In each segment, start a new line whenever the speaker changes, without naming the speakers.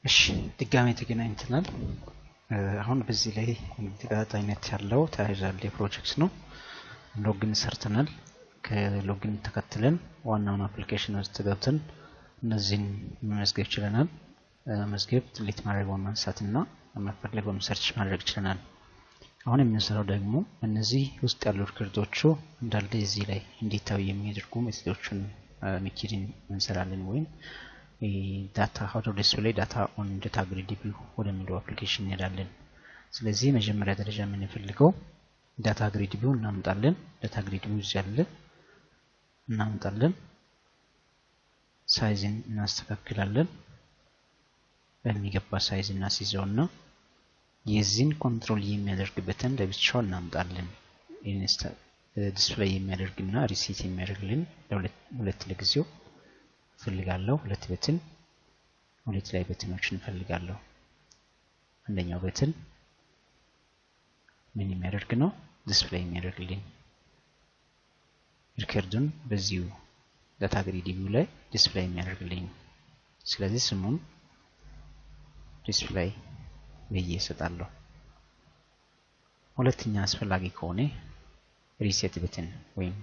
እሺ ድጋሜ ተገናኝተናል አሁን በዚህ ላይ ተጋጣይነት ያለው ታይዛል ፕሮጀክት ነው ሎጊን ሰርተናል ከሎጊን ተከትለን ዋናውን አፕሊኬሽን ውስጥ ገብተን እነዚህን መዝገብ ይችላል መዝገብ ዲሊት ማድረግ ማንሳትና መፈለገውን ሰርች ማድረግ ይችላል አሁን የምንሰራው ደግሞ እነዚህ ውስጥ ያሉ ሪከርዶቹ እንዳለ እዚህ ላይ እንዲታዩ የሚያደርጉ ሜሴጆችን ሚኪሪን እንሰራለን ወይም data how to display data on DatagridView ወደሚለው አፕሊኬሽን እንሄዳለን ስለዚህ መጀመሪያ ደረጃ የምንፈልገው DatagridView እናመጣለን DatagridView ያለ እናመጣለን ሳይዝን እናስተካክላለን በሚገባ ሳይዝ እናስይዘውና የዚህን ኮንትሮል የሚያደርግበትን ለብቻው እናመጣለን ኢንስታ ዲስፕሌይ የሚያደርግና ሪሲት የሚያደርግልን ለሁለት ለጊዜው ፈልጋለሁ ሁለት በትን ሁለት ላይ በትኖችን ፈልጋለሁ አንደኛው በትን ምን የሚያደርግ ነው ዲስፕሌይ የሚያደርግልኝ ሪከርዱን በዚሁ DatagridView ላይ ዲስፕሌይ የሚያደርግልኝ ስለዚህ ስሙን ዲስፕሌይ በየሰጣለሁ ሁለተኛ አስፈላጊ ከሆነ ሪሴት በትን ወይም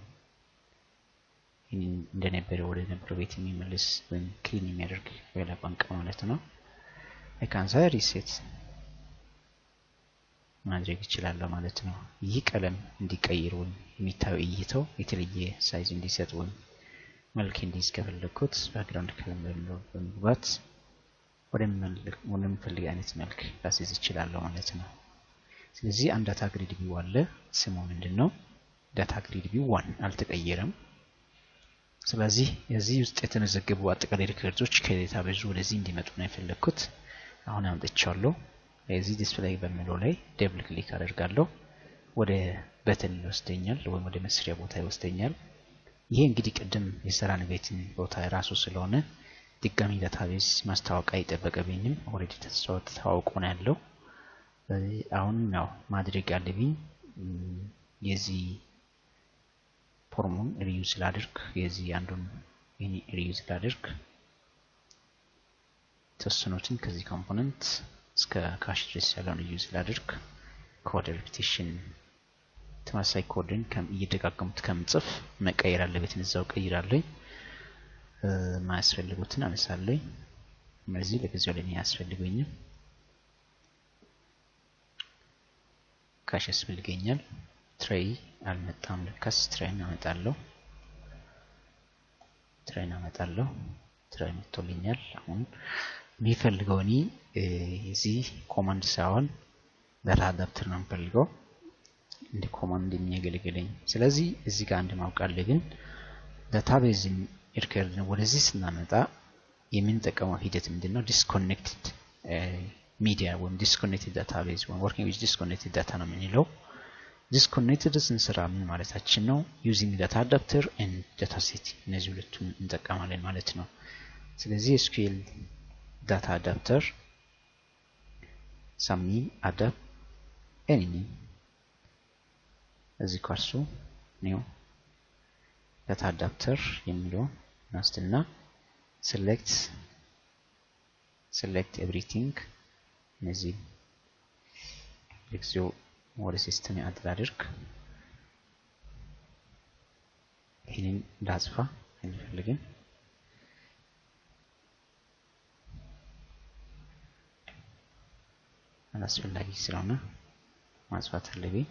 እንደነበረ ወደ ነበረው ቤት የሚመልስ ወይም ክሊን የሚያደርግ ወይላ ቋንቋ ማለት ነው አይካንሳ ሪሴት ማድረግ ይችላል ማለት ነው ይህ ቀለም እንዲቀይር ወይም የሚታየው እይታው የተለየ ሳይዝ እንዲሰጥ ወይም መልክ እንዲስከፈለኩት ባክግራውንድ ከለር በመግባት ወደም ፈልግ አይነት መልክ ላስይዝ ይችላል ማለት ነው ስለዚህ አንድ DatagridView አለ ስሙ ምንድነው DatagridView 1 አልተቀየረም ስለዚህ የዚህ ውስጥ የተመዘገቡ አጠቃላይ ሪከርዶች ከዴታቤዙ ወደዚህ እንዲመጡ ነው የፈለኩት አሁን አምጥቻለሁ የዚህ ዲስፕሌይ በሚለው ላይ ደብል ክሊክ አደርጋለሁ ወደ በተን ይወስደኛል ወይም ወደ መስሪያ ቦታ ይወስደኛል ይሄ እንግዲህ ቀደም የሰራን ቤትን ቦታ ራሱ ስለሆነ ድጋሚ ዳታቤዝ ማስተዋወቂያ ይጠበቀብኝም ኦሬዲ ተስተዋውቆ ነው ያለው አሁን ያው ማድረግ ያለብኝ የዚህ ፎርሙን ሪዩዝ ላድርግ የዚህ አንዱን ሪዩዝ ላድርግ ተስኖትን ከዚህ ኮምፖነንት እስከ ካሽ ድረስ ያለውን ሪዩዝ ላድርግ ኮድ ሪፒቲሽን ተመሳሳይ ኮድን እየደጋገምኩት ከምጽፍ መቀየር አለበት እዛው ቀይራለሁ ማስፈልጉትን አነሳለሁ ስለዚህ ለጊዜው ለኔ ያስፈልገኛል ካሽ ያስፈልገኛል ትሬይ አልመጣም ለካስ ትሬይን አመጣለሁ ትሬይ መጥቶልኛል አሁን የሚፈልገው እኔ እዚህ ኮማንድ ሳይሆን ዳታ አዳፕተር ነው የምፈልገው እንደ ኮማንድ የሚያገለግለኝ ስለዚህ እዚህ ጋር አንድ ማውቅ አለብን ዳታቤዝን ሪከርድ ወደዚህ ስናመጣ የምንጠቀመው ሂደት ምንድነው ዲስኮኔክትድ ሚዲያ ወይም ዲስኮኔክትድ ዳታቤዝ ወይም ወርኪንግ ዊዝ ዲስኮኔክትድ ዳታ ነው የምንለው disconnected ስንሰራ ምን ማለታችን ነው using data adapter and data set እነዚህ ሁለቱን እንጠቀማለን ማለት ነው ስለዚህ SQL data adapter ሳምኒ adapt any እዚህ ኮርሱ new data adapter የሚለው ናስትና select everything እነዚህ ለጊዜው ወደ ሲስተም ያድርግ ይሄን ዳስፋ እንፈልግን አላስፈላጊ ስለሆነ ማጥፋት አለብኝ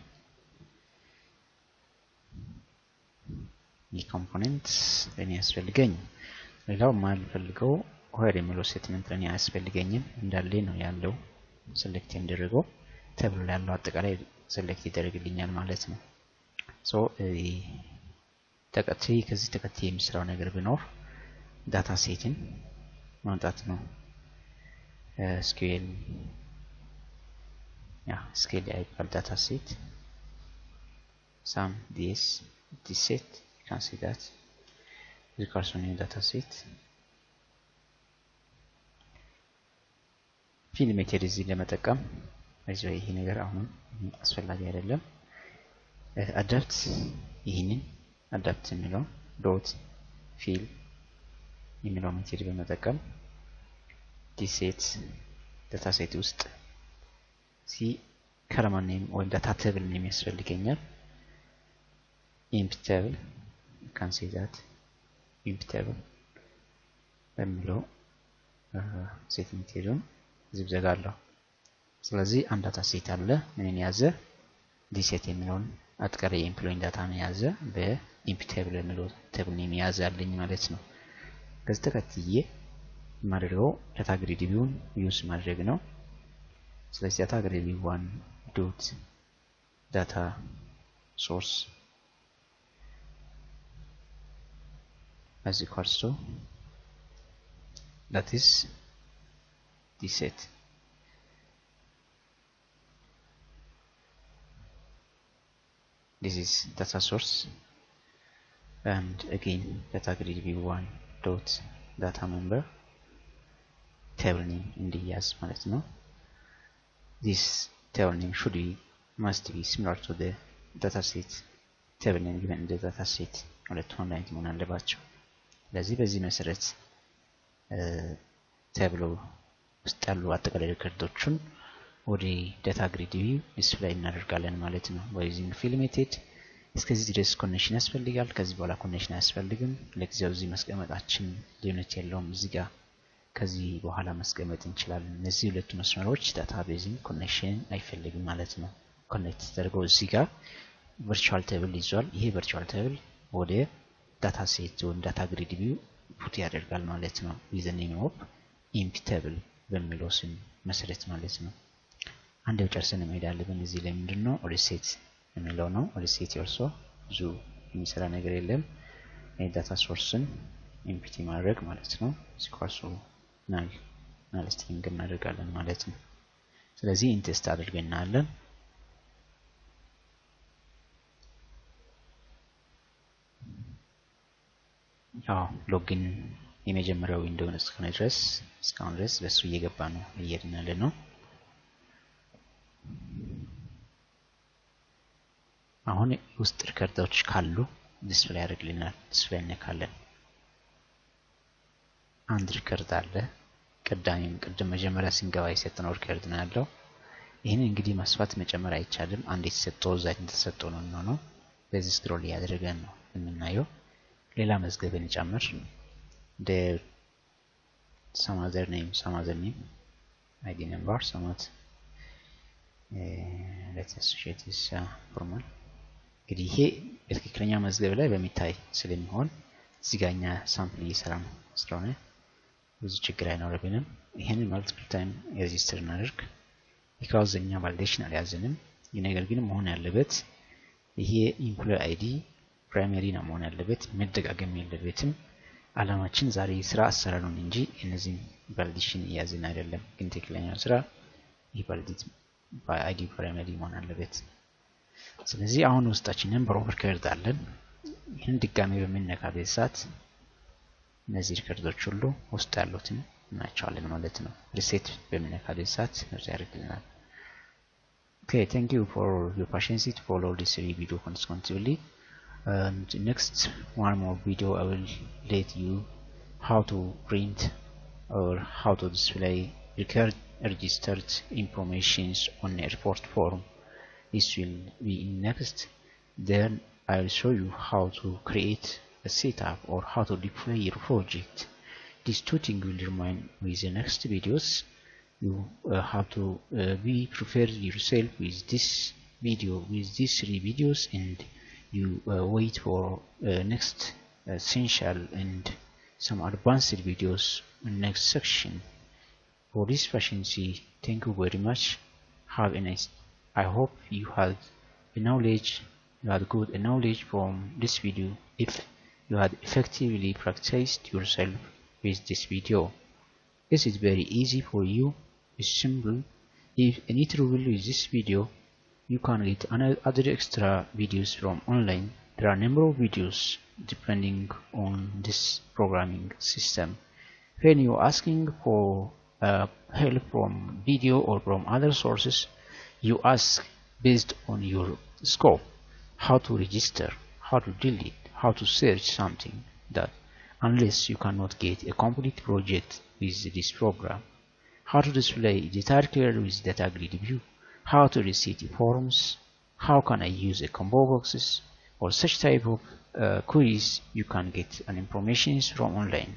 ይህ ኮምፖነንት ለኔ ያስፈልገኝ ሌላው ማልፈልገው ሆር የሚለው ስቴትመንት ለኔ ያስፈልገኝም እንዳለ ነው ያለው ሴሌክት እንደረገው ተብሎ ያለው አጠቃላይ ሴሌክት ይደረግልኛል ማለት ነው ሶ ከዚህ ተከታይ የሚሰራው ነገር ቢኖር ዳታ ሴትን ማምጣት ነው SQL አይባል ዳታ ሴት some this set you can see that this person in data set ፊልም ሜተድ እዚህ ለመጠቀም አይዞህ ይሄ ነገር አሁን አስፈላጊ አይደለም አዳፕት ይሄንን አዳፕት የሚለው ዶት ፊል የሚለው ሜተድ በመጠቀም ዲሴት ዳታ ሴት ውስጥ column name or data table name ያስፈልገኛል። empty table, you can see that empty table በሚለው ሴት ሜቴሪያል እዚህ ዘጋለሁ። ስለዚህ አንድ ዳታ ሴት አለ ምንን ያዘ ዲሴት የሚለውን አጥቀረ የኤምፕሎይ ዳታ ነው ያዘ በempty table የሚለው ቴብል ኔም ያዛልኝ ማለት ነው። ከዚህ ተከትዬ ማድረገው DatagridView ዩዝ ማድረግ ነው። ስለዚህ DatagridView 1 dot data source as equals to that is the set. This is data source and again DatagridView 1 dot data member table name እንዲያዝ ማለት ነው። This table name must be similar to the dataset table name given in the dataset ሁለቱም ላይ መሆን አለባቸው። ስለዚህ በዚህ መሰረት ቴብሉ ውስጥ ያሉ አጠቃላይ ሪከርዶችን ወደ DatagridView ዲስፕሌይ እናደርጋለን ማለት ነው። በዩዚንግ ፊል ሜተድ እስከዚህ ድረስ ኮኔክሽን ያስፈልጋል። ከዚህ በኋላ ኮኔክሽን አያስፈልግም። ለጊዜው እዚህ ማስቀመጣችን ሊሆነት የለውም። እዚህ ጋር ከዚህ በኋላ ማስቀመጥ እንችላለን። እነዚህ ሁለቱ መስመሮች ዳታቤዝን ኮኔክሽን አይፈልግም ማለት ነው። ኮኔክት ተደርገው እዚህ ጋር ቨርቹዋል ቴብል ይዟል። ይሄ ቨርቹዋል ቴብል ወደ ዳታ ሴት ወይም DatagridView ፑት ያደርጋል ማለት ነው። with the name of empty table በሚለው ስም መሰረት ማለት ነው። አንድ ጨርሰን መሄድ አለብን። እዚህ ላይ ምንድነው ሪሴት የሚለው ነው። ሪሴት ኦልሶ ብዙ የሚሰራ ነገር የለም። ዳታ ሶርስን ኢምፒቲ ማድረግ ማለት ነው። ሲኳሱ ናል ስትሪንግ እናደርጋለን ማለት ነው። ስለዚህ ኢንቴስት አድርገናለን። ያው ሎጊን የመጀመሪያው ዊንዶው እስካሁን ድረስ በሱ እየገባ ነው እየሄድን ያለ ነው። አሁን ውስጥ ሪከርዶች ካሉ ዲስፕሌይ ያደርግልናል። ዲስፕሌይ እንካለን። አንድ ሪከርድ አለ። ቅድም መጀመሪያ ስንገባ የሰጠነው ሪከርድ ነው ያለው። ይሄን እንግዲህ ማስፋት መጨመር አይቻልም። አንድ የተሰጠው እዛ ተሰጠው ነው። በዚህ ስክሮል ያደረገን ነው የምናየው። ሌላ መዝገብን ጨምር some other name ID number let's associate this formal እንግዲህ ይሄ በትክክለኛ መዝገብ ላይ በሚታይ ስለሚሆን እዚህ ጋኛ ሳምፕል እየሰራን ስለሆነ ብዙ ችግር አይኖርብንም። ይሄንን multiple time register እናደርግ because እኛ validation አልያዝንም። ነገር ግን መሆን ያለበት ይሄ employee ID ፕራይመሪ ነው መሆን ያለበት፣ መደጋገም የለበትም። አላማችን ዛሬ ስራ አሰራሩን እንጂ እነዚህ ቫሊዴሽን ያዝን አይደለም። ግን ትክክለኛው ስራ ይvalidate by ID ፕራይመሪ መሆን አለበት። ስለዚህ አሁን ውስጣችን ነምበር ኦፍ ሪከርድ አለን። ይሄን ድጋሚ በሚነካበት ሰዓት እነዚህ ሪከርዶች ሁሉ ውስጥ ያሉትን እናያቸዋለን ማለት ነው። ሪሴት በሚነካበት ሰዓት ያደርግልናል። Okay, thank you for your patience to follow this video consecutively. And next one more video I will let you how to print or how to display registered informations on a report form. This will be in next. Then I will show you how to create a setup or how to deploy your project. These two things will remain with the next videos. You have to be prepared yourself with this video, with these 3 videos, and you wait for next essential and some advanced videos in next section. For this patience, thank you very much. Have a nice. I hope you had good knowledge from this video. If you had effectively practiced yourself with this video, this is very easy for you. It's simple. If any trouble with this video, you can get other extra videos from online. There are a number of videos depending on this programming system. When you are asking for help from video or from other sources, you ask based on your scope, how to register, how to delete, how to search something, that unless you cannot get a complete project with this program. how to display detailed query with DatagridView, how to reset forms, how can I use a combo boxes, or such type of queries you can get an information from online.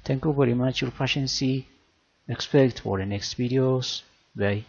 Thank you very much for your patience. Expect for the next videos. Bye.